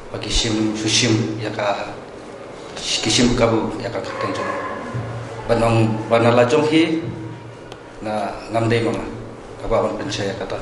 bagi sim susim ya ka kisim kabu ya ka tenjong banong banala jonghi na ngamdei mama kabawan pencaya kata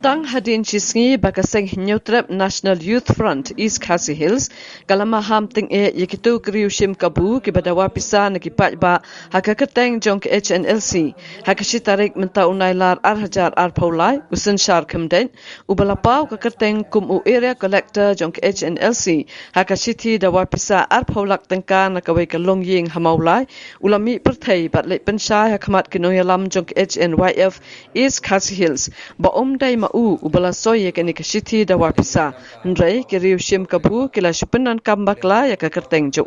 Tang hadin chisngi bakaseng Hinyutrap National Youth Front East Khasi Hills kalama ham ting yekitu kriushim kabu ki badawa pisa nakipat ba hakakateng jong HNLC hakashi tarik menta unailar hajar paulai usun shar kemden ubalapau kakateng kum area collector jong HNLC hakashiti dawa pisa paulak tengka nakawai kalong ying hamaulai ulami perthai bat le penshai hakamat kinoyalam jong HNYF East Khasi Hills ba dai ubala soye kani kashiti da wapisa ndrai kiriu shim kabu kila shupenan kambakla ya kakerteng jo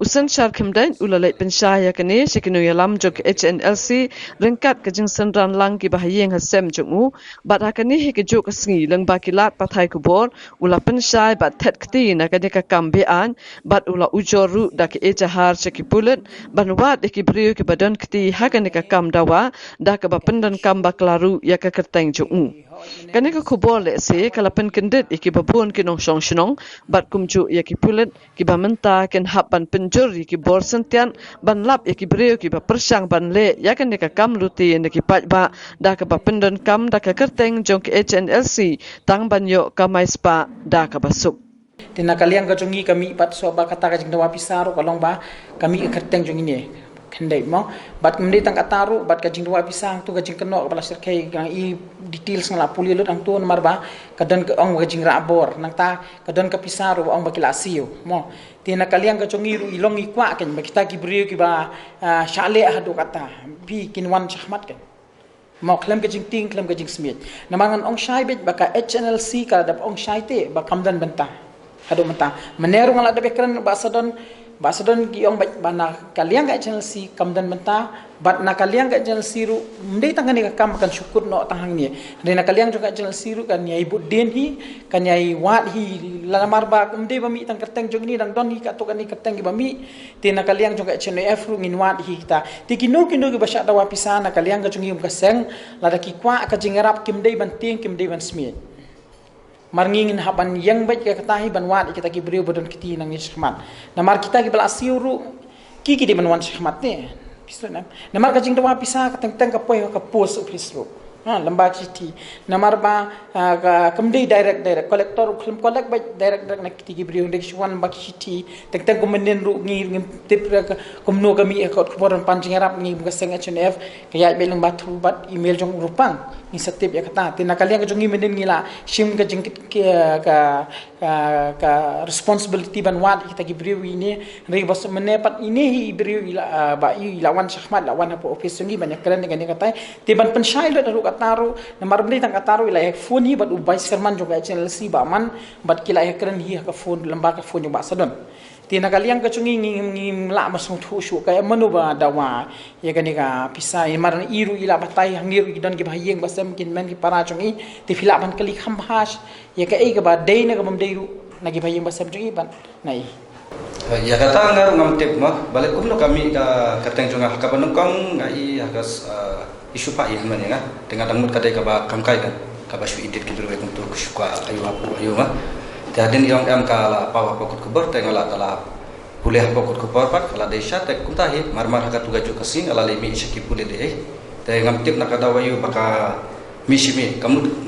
usan shar kemdain ulalai penshaya kani shikinu yalam jog HNLC ringkat kajing sendran lang ki bahayeng hasem jo bat hakani hikjo kasngi lang bakilat pathai kubor ula penshai bat thet kti na kani ka kambean bat ula ujoru da ki ejahar shakipulet banwat ki brio ki badan kti hakani ka kamdawa da ka bapendan kambaklaru ya kakerteng jo kani ka kubor le se kalapen kendit iki babun kinong shong shnong bat kumju ya ki pulet ki bamenta ken hapan penjur ki bor sentian ban lap ki breu ki ba persang ban le ya kan ka kam luti ne ki pat ba da ka ba pendon kam da ka kerteng jong ki HNLC tang ban yo ka mai spa da ka basuk tina kaliang ka jongi kami pat so ba kata ka jing dawa pisaro kalong ba kami kerteng jong ini kendai mo bat kemudian tang kataru bat ka jing dawa pisang tu ka jing kenok kepala serkai gang i details ngala puli lut ang tu nomor ba kadan ka ong ka jing rabor nang ta kadan ka pisaro ong ba kilasiu mo tina kaliang ka chongiru ilong ikwa ken ba kita ki brio ki ba shale hadu kata bi kinwan chahmat ken mo klem ka jing ting klem ka jing smith namangan ong shai bet ba ka HNLC ka dap ong shai te ba kamdan benta hadu menta meneru ngala da bekran ba sadon ki ong bana kaliang ga HNLC kamdan benta bat na kaliang ga HNLC ru ndai tangani ka kam kan syukur no tahang ni na kaliang juga HNLC ru kan yai budden hi kan yai wat hi lamar ba ndai bami tang kerteng jong ni dang don hi ka to kan ni kerteng gi bami te na kaliang juga HNF ru ngin wat hi ta ti kinu gi basya dawa pisana kaliang ga jong ka seng lada ki kwa ka jingarap kim dei ban ting kim dei ban smith marngingin haban yang baik ka katahi ban wat kita ki beriu bodon kiti nang ni shkhmat namar kita ki bala asiuru ki di ban wan shkhmat ne pisto namar ka jing dawa pisa ka teng ka poi ka post Facebook lamba citi namar ba ka kemdi direct kolektor klem kolek baik direct nak kiti ki beriu ndek shwan ba citi teng komenen ru ngi tip komno kami ka boron panjing arab ngi ka seng HNF kaya beleng batu bat email jong rupang ni setip ya kata tina kalian ka jongi menen ngila shim ka jing ka responsibility ban wat kita ki beriu ini ri bos menepat ini beriu ila ba lawan syahmat lawan apa office ngi banyak keren dengan kata tiban pensyai do daru kataru namar beli tang kataru ila phone hi bat ubay serman juga HNLC ba man bat kila keren hi ka phone lembaga phone ba sadon tina kaliang ka chungi ngi la masung thu kaya manu ba dawa ya kani ka pisai mar iru ila batai hangiru gidan ki bahayeng basam kin men ki para chungi ti fila ban kali khambhas ya ka ei ka ba dei na ka mam deiru nagi bahayeng basam chungi ban nai ya kata ngaru ngamtip mah balik kumno kami ka kerteng junga ka banukang ngai hakas isu pa iya man ya dengan dangmut kadai ka ba kamkai kan ka ba shu idit ki dulu untuk syuka ayu mah jadi yang kala pawa pokut kubur tengala kala kuliah pokut kubur pak kala desa tek kuntahi marmar hakat tuga juga sing ala lemi syaki pule deh te ngamtip nakadawayu baka misimi kamu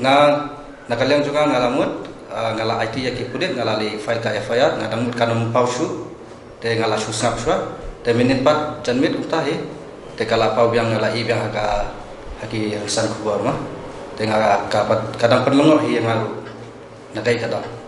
nakaliang juga ngalamut ngala IT yaki pule ngala li file ka FIR ngadangmut kanum pausu te ngala susap swa te minin pat janmit kuntahi te kala pau biang ngala i biang haki rusan kubur mah te ngala kadang perlengor hi ngalu nakai kadang